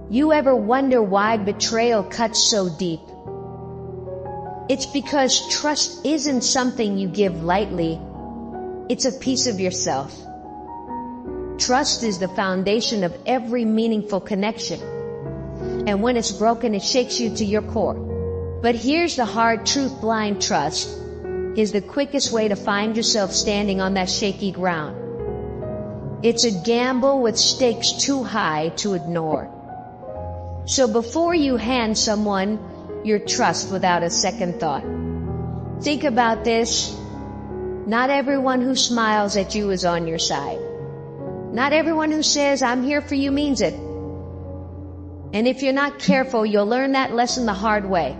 You ever wonder why betrayal cuts so deep? It's because trust isn't something you give lightly. It's a piece of yourself. Trust is the foundation of every meaningful connection. And when it's broken, it shakes you to your core. But here's the hard truth: blind trust is the quickest way to find yourself standing on that shaky ground. It's a gamble with stakes too high to ignore. So before you hand someone your trust without a second thought, think about this. Not everyone who smiles at you is on your side. Not everyone who says, "I'm here for you," means it. And if you're not careful, you'll learn that lesson the hard way.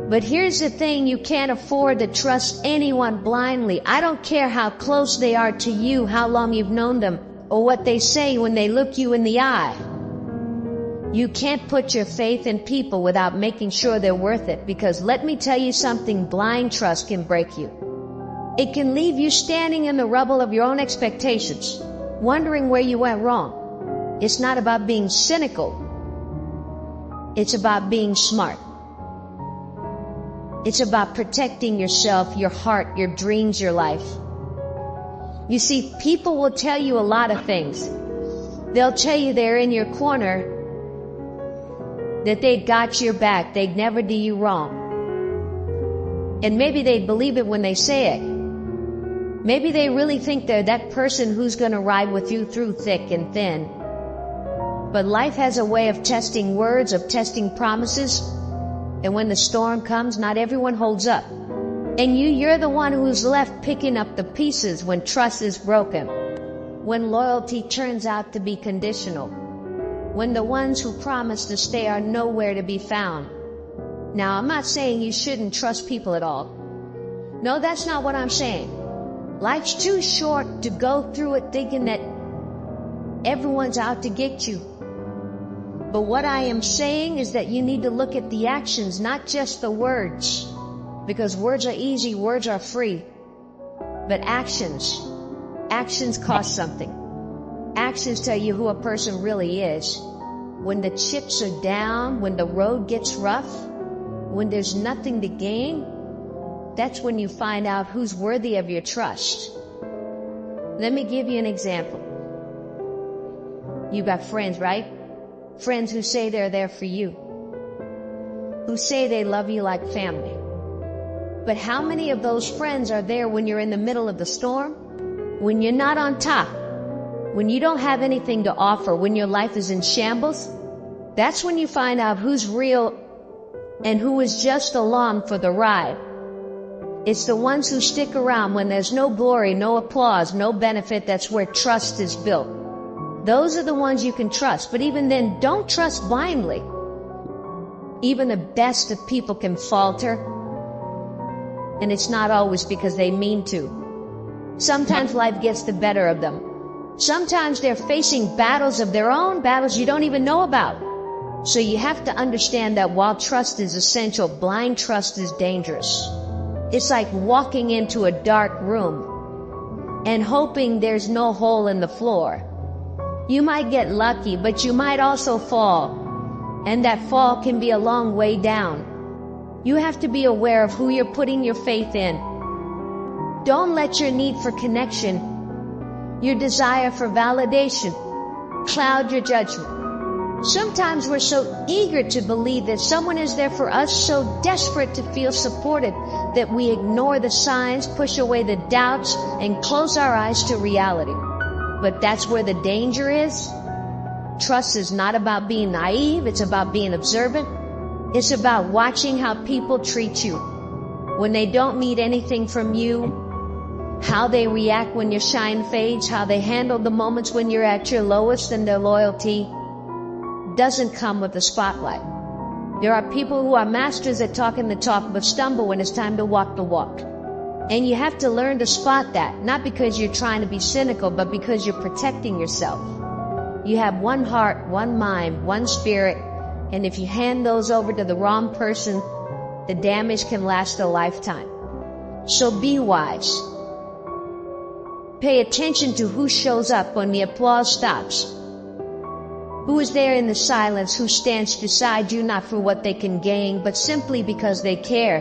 But here's the thing: you can't afford to trust anyone blindly. I don't care how close they are to you, how long you've known them, or what they say when they look you in the eye. You can't put your faith in people without making sure they're worth it, because let me tell you something, blind trust can break you. It can leave you standing in the rubble of your own expectations, wondering where you went wrong. It's not about being cynical. It's about being smart. It's about protecting yourself, your heart, your dreams, your life. You see, people will tell you a lot of things. They'll tell you they're in your corner, that they got your back, they'd never do you wrong. And maybe they believe it when they say it. Maybe they really think they're that person who's going to ride with you through thick and thin. But life has a way of testing words, of testing promises. And when the storm comes, not everyone holds up. And you're the one who's left picking up the pieces when trust is broken, when loyalty turns out to be conditional, when the ones who promise to stay are nowhere to be found. Now, I'm not saying you shouldn't trust people at all. No, that's not what I'm saying. Life's too short to go through it thinking that everyone's out to get you. But what I am saying is that you need to look at the actions, not just the words. Because words are easy, words are free. But actions cost something. Actions tell you who a person really is. When the chips are down, when the road gets rough, when there's nothing to gain, that's when you find out who's worthy of your trust. Let me give you an example. You got friends, right? Friends who say they're there for you, who say they love you like family. But how many of those friends are there when you're in the middle of the storm? When you're not on top? When you don't have anything to offer? When your life is in shambles? That's when you find out who's real and who is just along for the ride. It's the ones who stick around when there's no glory, no applause, no benefit. That's where trust is built. Those are the ones you can trust. But even then, don't trust blindly. Even the best of people can falter. And it's not always because they mean to. Sometimes life gets the better of them. Sometimes they're facing battles of their own, battles you don't even know about. So you have to understand that while trust is essential, blind trust is dangerous. It's like walking into a dark room and hoping there's no hole in the floor. You might get lucky, but you might also fall. And that fall can be a long way down. You have to be aware of who you're putting your faith in. Don't let your need for connection, your desire for validation, cloud your judgment. Sometimes we're so eager to believe that someone is there for us, so desperate to feel supported, that we ignore the signs, push away the doubts, and close our eyes to reality. But that's where the danger is. Trust is not about being naive, it's about being observant. It's about watching how people treat you when they don't need anything from you, how they react when your shine fades, how they handle the moments when you're at your lowest, and their loyalty doesn't come with the spotlight. There are people who are masters at talking the talk but stumble when it's time to walk the walk. And you have to learn to spot that, not because you're trying to be cynical, but because you're protecting yourself. You have one heart, one mind, one spirit, and if you hand those over to the wrong person, the damage can last a lifetime. So be wise. Pay attention to who shows up when the applause stops, Who is there in the silence, who stands beside you not for what they can gain, but simply because they care.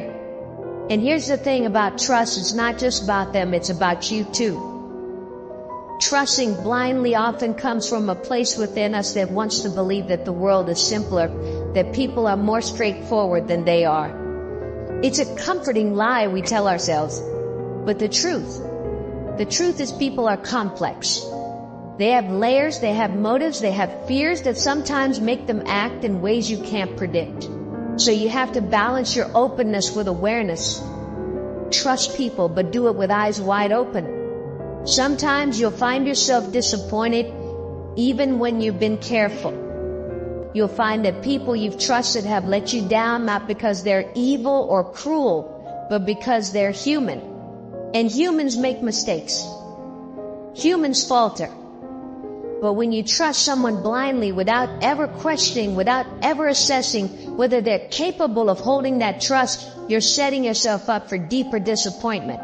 And here's the thing about trust, it's not just about them, it's about you too. Trusting blindly often comes from a place within us that wants to believe that the world is simpler, that people are more straightforward than they are. It's a comforting lie we tell ourselves, but the truth is people are complex. They have layers, they have motives, they have fears that sometimes make them act in ways you can't predict. So you have to balance your openness with awareness. Trust people, but do it with eyes wide open. Sometimes you'll find yourself disappointed even when you've been careful. You'll find that people you've trusted have let you down not because they're evil or cruel, but because they're human. And humans make mistakes. Humans falter. But when you trust someone blindly without ever questioning, without ever assessing whether they're capable of holding that trust, you're setting yourself up for deeper disappointment.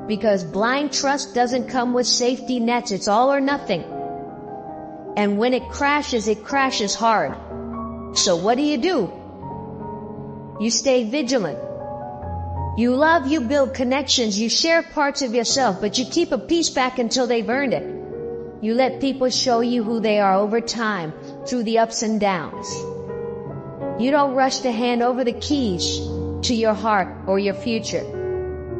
Because blind trust doesn't come with safety nets, it's all or nothing. And when it crashes hard. So what do? You stay vigilant. You love, you build connections, you share parts of yourself, but you keep a piece back until they've earned it. You let people show you who they are over time, through the ups and downs. You don't rush to hand over the keys to your heart or your future.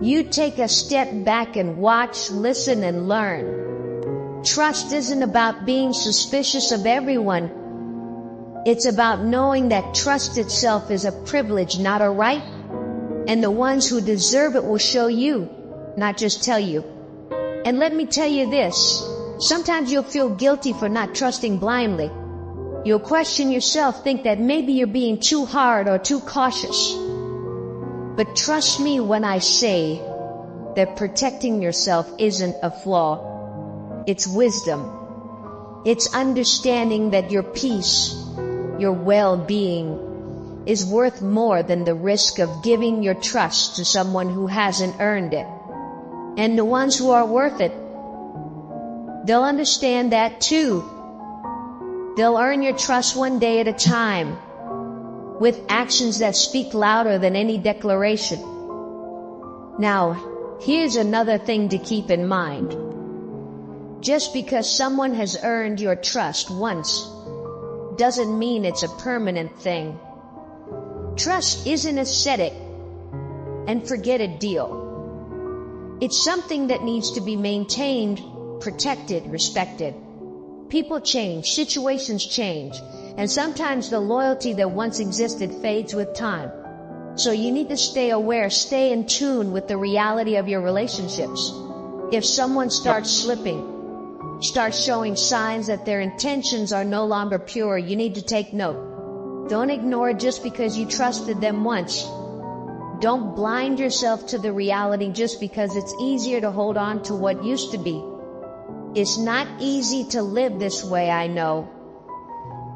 You take a step back and watch, listen, and learn. Trust isn't about being suspicious of everyone. It's about knowing that trust itself is a privilege, not a right. And the ones who deserve it will show you, not just tell you. And let me tell you this, sometimes you'll feel guilty for not trusting blindly. You'll question yourself, think that maybe you're being too hard or too cautious. But trust me when I say that protecting yourself isn't a flaw. It's wisdom. It's understanding that your peace, your well-being, is worth more than the risk of giving your trust to someone who hasn't earned it. And the ones who are worth it, they'll understand that too. They'll earn your trust one day at a time, with actions that speak louder than any declaration. Now, here's another thing to keep in mind. Just because someone has earned your trust once, doesn't mean it's a permanent thing. Trust isn't a set it and forget it deal. It's something that needs to be maintained, protected, respected. People change, situations change, and sometimes the loyalty that once existed fades with time. So you need to stay aware, stay in tune with the reality of your relationships. If someone starts slipping, starts showing signs that their intentions are no longer pure, you need to take note. Don't ignore it just because you trusted them once. Don't blind yourself to the reality just because it's easier to hold on to what used to be. It's not easy to live this way, I know.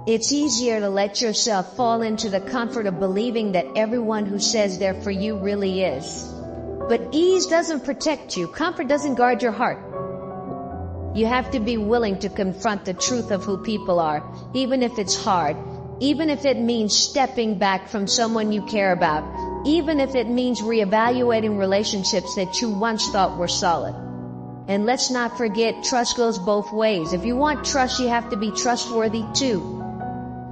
It's easier to let yourself fall into the comfort of believing that everyone who says they're for you really is. But ease doesn't protect you. Comfort doesn't guard your heart. You have to be willing to confront the truth of who people are, even if it's hard, even if it means stepping back from someone you care about, even if it means reevaluating relationships that you once thought were solid. And let's not forget, trust goes both ways. If you want trust, you have to be trustworthy too.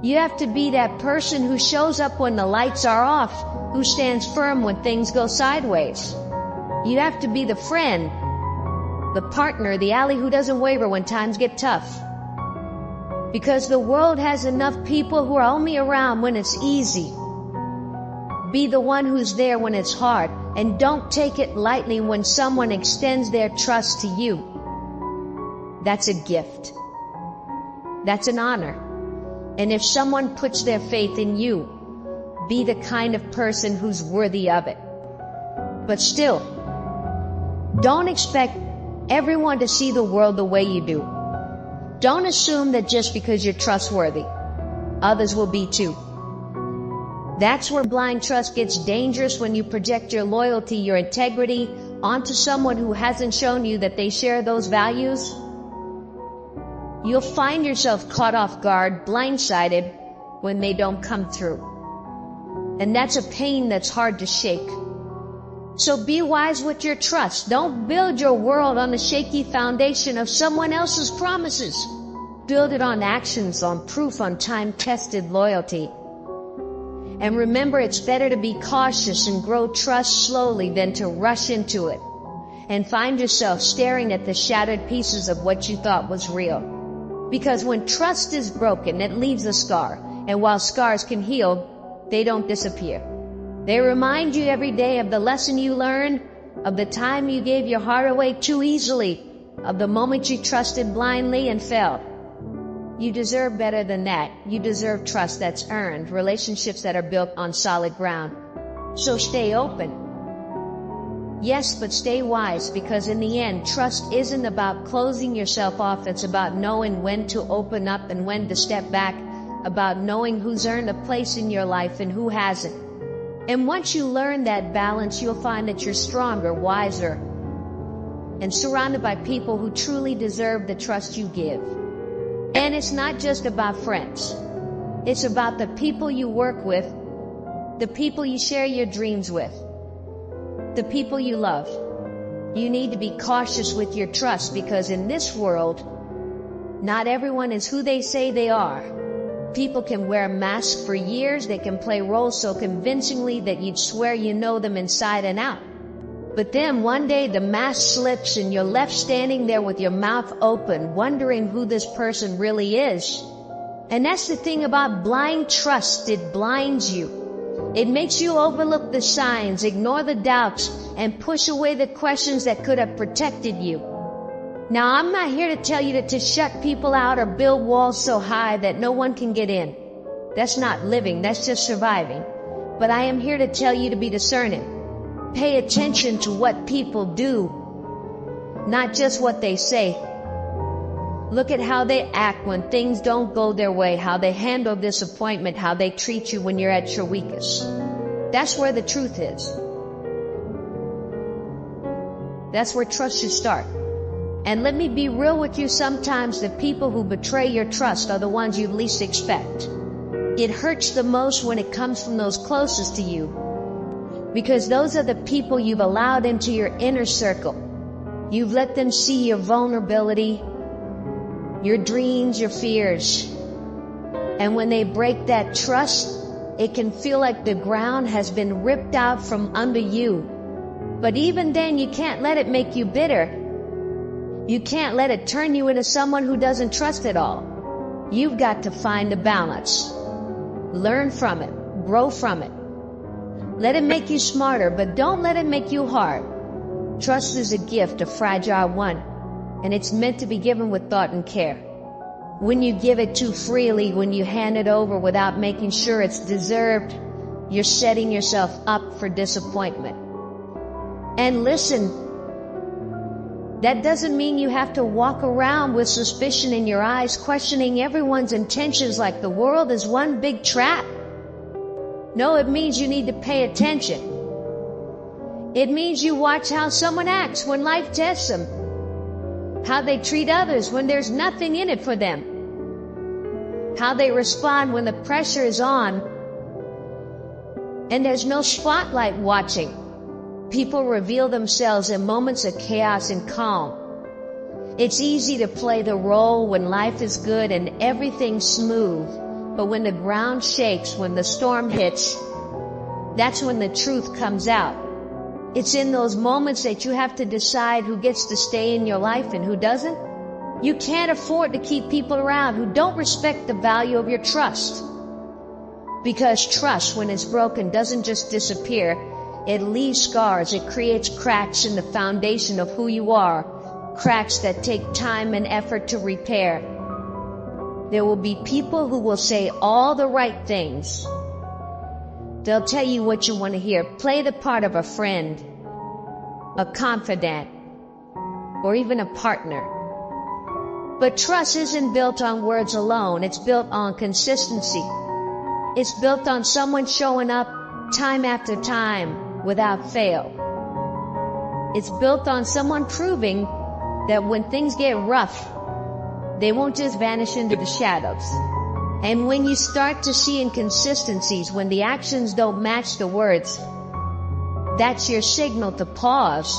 You have to be that person who shows up when the lights are off, who stands firm when things go sideways. You have to be the friend, the partner, the ally who doesn't waver when times get tough. Because the world has enough people who are only around when it's easy. Be the one who's there when it's hard, and don't take it lightly when someone extends their trust to you. That's a gift. That's an honor. And if someone puts their faith in you, be the kind of person who's worthy of it. But still, don't expect everyone to see the world the way you do. Don't assume that just because you're trustworthy, others will be too. That's where blind trust gets dangerous, when you project your loyalty, your integrity onto someone who hasn't shown you that they share those values. You'll find yourself caught off guard, blindsided when they don't come through. And that's a pain that's hard to shake. So be wise with your trust. Don't build your world on the shaky foundation of someone else's promises. Build it on actions, on proof, on time-tested loyalty. And remember, it's better to be cautious and grow trust slowly than to rush into it and find yourself staring at the shattered pieces of what you thought was real. Because when trust is broken, it leaves a scar. And while scars can heal, they don't disappear. They remind you every day of the lesson you learned, of the time you gave your heart away too easily, of the moment you trusted blindly and failed. You deserve better than that. You deserve trust that's earned, relationships that are built on solid ground. So stay open. Yes, but stay wise, because in the end, trust isn't about closing yourself off. It's about knowing when to open up and when to step back, about knowing who's earned a place in your life and who hasn't. And once you learn that balance, you'll find that you're stronger, wiser, and surrounded by people who truly deserve the trust you give. And it's not just about friends. It's about the people you work with, the people you share your dreams with, the people you love. You need to be cautious with your trust, because in this world, not everyone is who they say they are. People can wear masks for years. They can play roles so convincingly that you'd swear you know them inside and out. But then one day the mask slips and you're left standing there with your mouth open, wondering who this person really is. And that's the thing about blind trust. It blinds you. It makes you overlook the signs, ignore the doubts, and push away the questions that could have protected you. Now, I'm not here to tell you to shut people out or build walls so high that no one can get in. That's not living, that's just surviving. But I am here to tell you to be discerning. Pay attention to what people do, not just what they say. Look at how they act when things don't go their way, how they handle disappointment, how they treat you when you're at your weakest. That's where the truth is. That's where trust should start. And let me be real with you, sometimes the people who betray your trust are the ones you least expect. It hurts the most when it comes from those closest to you, because those are the people you've allowed into your inner circle. You've let them see your vulnerability, your dreams, your fears. And when they break that trust, it can feel like the ground has been ripped out from under you. But even then, you can't let it make you bitter. You can't let it turn you into someone who doesn't trust at all. You've got to find a balance. Learn from it. Grow from it. Let it make you smarter, but don't let it make you hard. Trust is a gift, a fragile one, and it's meant to be given with thought and care. When you give it too freely, when you hand it over without making sure it's deserved, you're setting yourself up for disappointment. And listen, that doesn't mean you have to walk around with suspicion in your eyes, questioning everyone's intentions like the world is one big trap. No, it means you need to pay attention. It means you watch how someone acts when life tests them, how they treat others when there's nothing in it for them, how they respond when the pressure is on and there's no spotlight watching. People reveal themselves in moments of chaos and calm. It's easy to play the role when life is good and everything's smooth. But when the ground shakes, when the storm hits, that's when the truth comes out. It's in those moments that you have to decide who gets to stay in your life and who doesn't. You can't afford to keep people around who don't respect the value of your trust. Because trust, when it's broken, doesn't just disappear. It leaves scars. It creates cracks in the foundation of who you are, cracks that take time and effort to repair. There will be people who will say all the right things. They'll tell you what you want to hear. Play the part of a friend, a confidant, or even a partner. But trust isn't built on words alone. It's built on consistency. It's built on someone showing up time after time without fail. It's built on someone proving that when things get rough, They won't just vanish into the shadows. And when you start to see inconsistencies, when the actions don't match the words, that's your signal to pause,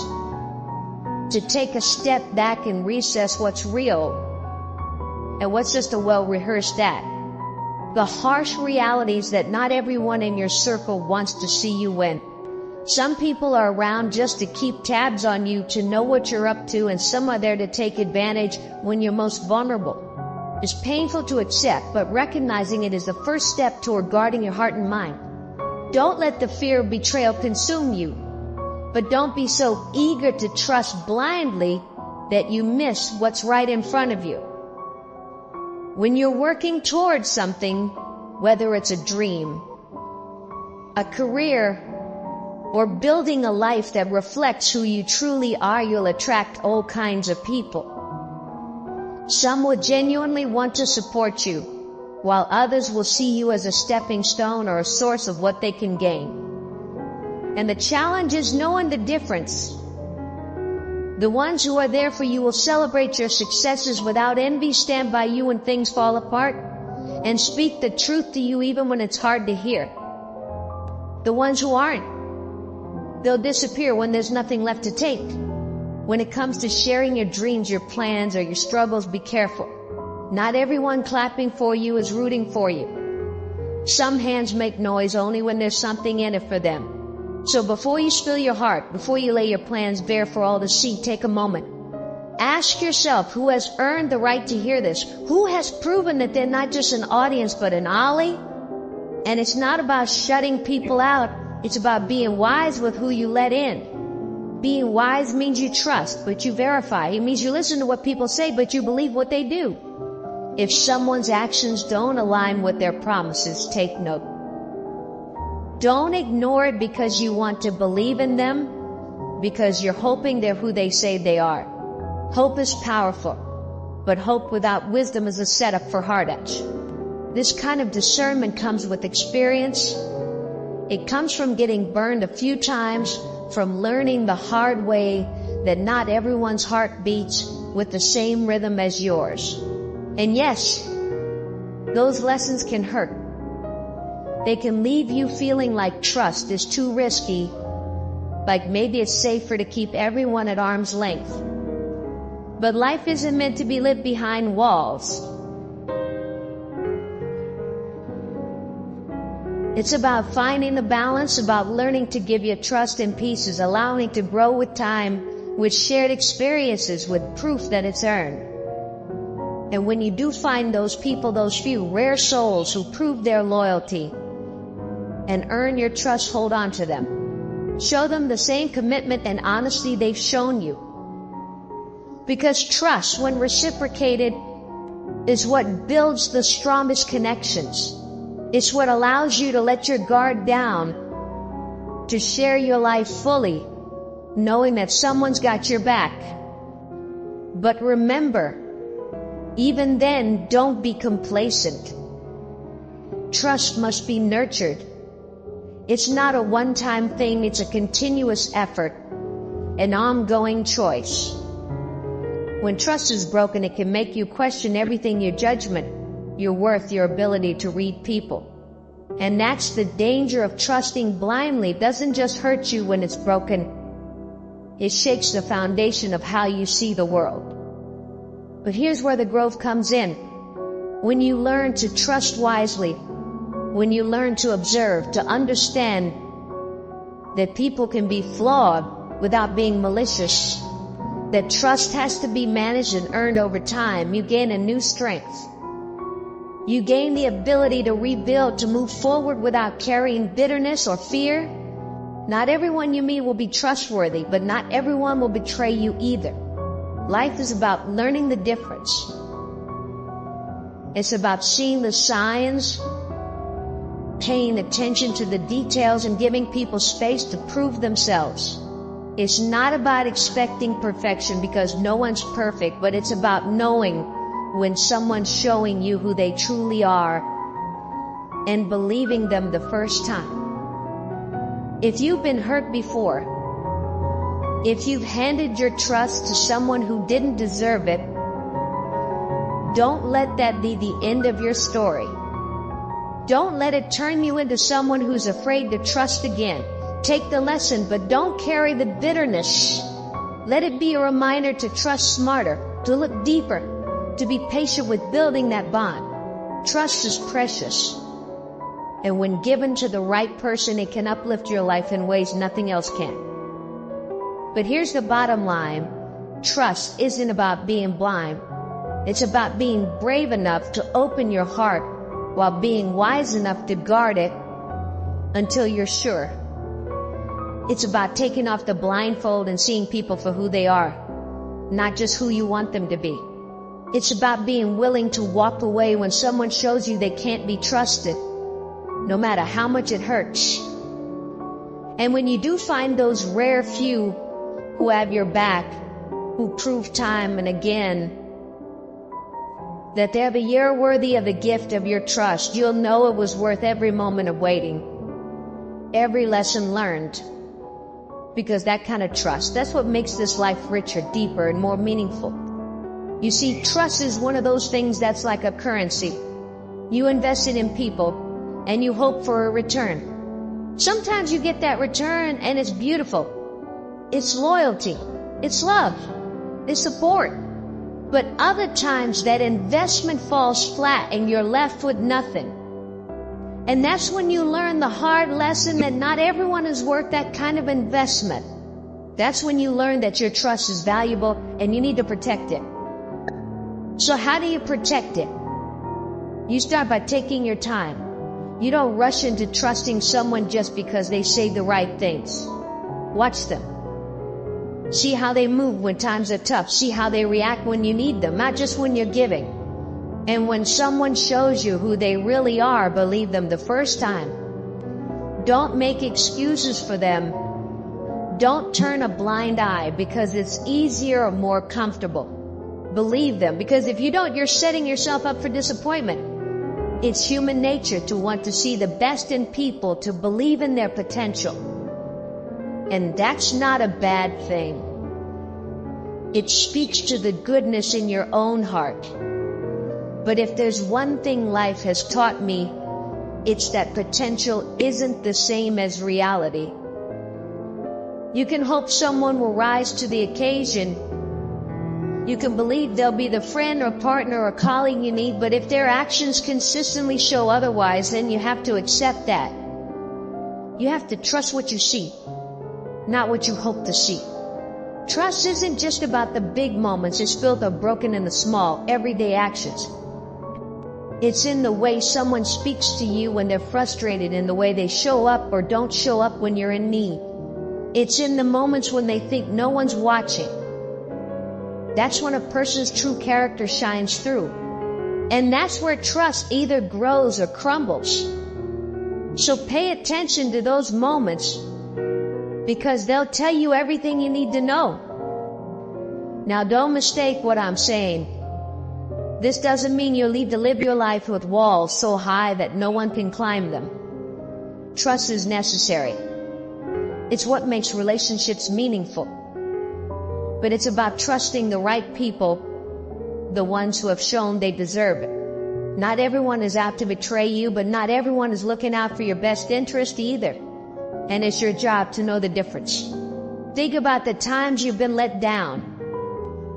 to take a step back and reassess what's real and what's just a well-rehearsed act. The harsh reality is that not everyone in your circle wants to see you win. Some people are around just to keep tabs on you, to know what you're up to, and some are there to take advantage when you're most vulnerable. It's painful to accept, but recognizing it is the first step toward guarding your heart and mind. Don't let the fear of betrayal consume you, but don't be so eager to trust blindly that you miss what's right in front of you. When you're working towards something, whether it's a dream, a career, or building a life that reflects who you truly are, you'll attract all kinds of people. Some will genuinely want to support you, while others will see you as a stepping stone or a source of what they can gain. And the challenge is knowing the difference. The ones who are there for you will celebrate your successes without envy, stand by you when things fall apart, and speak the truth to you even when it's hard to hear. The ones who aren't, they'll disappear when there's nothing left to take. When it comes to sharing your dreams, your plans, or your struggles, be careful. Not everyone clapping for you is rooting for you. Some hands make noise only when there's something in it for them. So before you spill your heart, before you lay your plans bare for all to see, take a moment. Ask yourself, who has earned the right to hear this? Who has proven that they're not just an audience, but an ally? And it's not about shutting people out. It's about being wise with who you let in. Being wise means you trust, but you verify. It means you listen to what people say, but you believe what they do. If someone's actions don't align with their promises, take note. Don't ignore it because you want to believe in them, because you're hoping they're who they say they are. Hope is powerful, but hope without wisdom is a setup for heartache. This kind of discernment comes with experience. It comes from getting burned a few times, from learning the hard way that not everyone's heart beats with the same rhythm as yours. And yes, those lessons can hurt. They can leave you feeling like trust is too risky, like maybe it's safer to keep everyone at arm's length. But life isn't meant to be lived behind walls. It's about finding the balance, about learning to give your trust in pieces, allowing it to grow with time, with shared experiences, with proof that it's earned. And when you do find those people, those few rare souls who prove their loyalty and earn your trust, hold on to them. Show them the same commitment and honesty they've shown you. Because trust, when reciprocated, is what builds the strongest connections. It's what allows you to let your guard down, to share your life fully, knowing that someone's got your back. But remember, even then, don't be complacent. Trust must be nurtured. It's not a one-time thing, it's a continuous effort, an ongoing choice. When trust is broken, it can make you question everything, your judgment, your worth, your ability to read people. And that's the danger of trusting blindly. It doesn't just hurt you when it's broken. It shakes the foundation of how you see the world. But here's where the growth comes in. When you learn to trust wisely, when you learn to observe, to understand that people can be flawed without being malicious, that trust has to be managed and earned over time, you gain a new strength. You gain the ability to rebuild, to move forward without carrying bitterness or fear. Not everyone you meet will be trustworthy, but not everyone will betray you either. Life is about learning the difference. It's about seeing the signs, paying attention to the details, and giving people space to prove themselves. It's not about expecting perfection, because no one's perfect, but it's about knowing when someone's showing you who they truly are and believing them the first time. If you've been hurt before, if you've handed your trust to someone who didn't deserve it, Don't let that be the end of your story. Don't let it turn you into someone who's afraid to trust again. Take the lesson, but don't carry the bitterness. Let it be a reminder to trust smarter, to look deeper, to be patient with building that bond. Trust is precious. And when given to the right person, it can uplift your life in ways nothing else can. But here's the bottom line. Trust isn't about being blind. It's about being brave enough to open your heart while being wise enough to guard it until you're sure. It's about taking off the blindfold and seeing people for who they are, not just who you want them to be. It's about being willing to walk away when someone shows you they can't be trusted, no matter how much it hurts. And when you do find those rare few who have your back, who prove time and again that they're a year worthy of the gift of your trust, you'll know it was worth every moment of waiting, every lesson learned. Because that kind of trust, that's what makes this life richer, deeper, and more meaningful. You see, trust is one of those things that's like a currency. You invest it in people, and you hope for a return. Sometimes you get that return, and it's beautiful. It's loyalty. It's love. It's support. But other times that investment falls flat and you're left with nothing. And that's when you learn the hard lesson that not everyone is worth that kind of investment. That's when you learn that your trust is valuable and you need to protect it. So how do you protect it? You start by taking your time. You don't rush into trusting someone just because they say the right things. Watch them. See how they move when times are tough. See how they react when you need them, not just when you're giving. And when someone shows you who they really are, believe them the first time. Don't make excuses for them. Don't turn a blind eye because it's easier or more comfortable. Believe them, because if you don't, you're setting yourself up for disappointment. It's human nature to want to see the best in people, to believe in their potential. And that's not a bad thing. It speaks to the goodness in your own heart. But if there's one thing life has taught me, it's that potential isn't the same as reality. You can hope someone will rise to the occasion. You can believe they'll be the friend or partner or colleague you need, but if their actions consistently show otherwise, then you have to accept that. You have to trust what you see, not what you hope to see. Trust isn't just about the big moments. It's built or broken in the small, everyday actions. It's in the way someone speaks to you when they're frustrated, in the way they show up or don't show up when you're in need. It's in the moments when they think no one's watching. That's when a person's true character shines through. And that's where trust either grows or crumbles. So pay attention to those moments, because they'll tell you everything you need to know. Now, don't mistake what I'm saying. This doesn't mean you'll need to live your life with walls so high that no one can climb them. Trust is necessary. It's what makes relationships meaningful. But it's about trusting the right people, the ones who have shown they deserve it. Not everyone is out to betray you, but not everyone is looking out for your best interest either. And it's your job to know the difference. Think about the times you've been let down.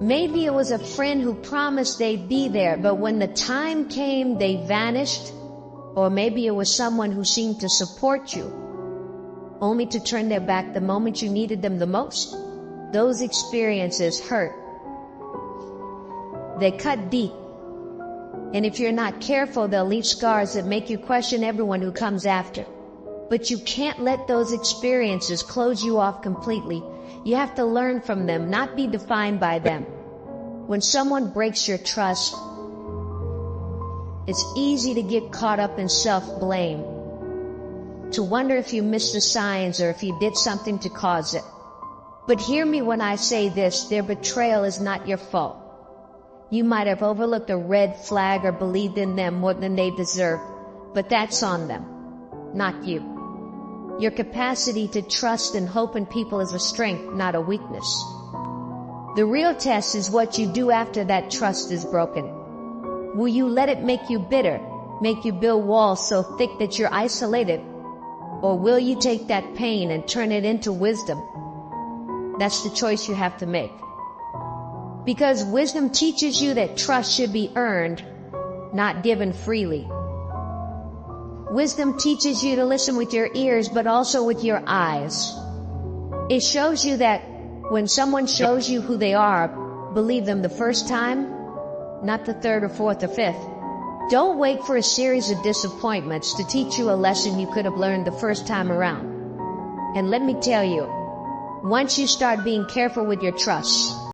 Maybe it was a friend who promised they'd be there, but when the time came, they vanished. Or maybe it was someone who seemed to support you, only to turn their back the moment you needed them the most. Those experiences hurt. They cut deep. And if you're not careful, they'll leave scars that make you question everyone who comes after. But you can't let those experiences close you off completely. You have to learn from them, not be defined by them. When someone breaks your trust, it's easy to get caught up in self-blame, to wonder if you missed the signs or if you did something to cause it. But hear me when I say this, their betrayal is not your fault. You might have overlooked a red flag or believed in them more than they deserved, but that's on them, not you. Your capacity to trust and hope in people is a strength, not a weakness. The real test is what you do after that trust is broken. Will you let it make you bitter, make you build walls so thick that you're isolated? Or will you take that pain and turn it into wisdom? That's the choice you have to make. Because wisdom teaches you that trust should be earned, not given freely. Wisdom teaches you to listen with your ears, but also with your eyes. It shows you that when someone shows you who they are, believe them the first time, not the third or fourth or fifth. Don't wait for a series of disappointments to teach you a lesson you could have learned the first time around. And let me tell you, once you start being careful with your trust,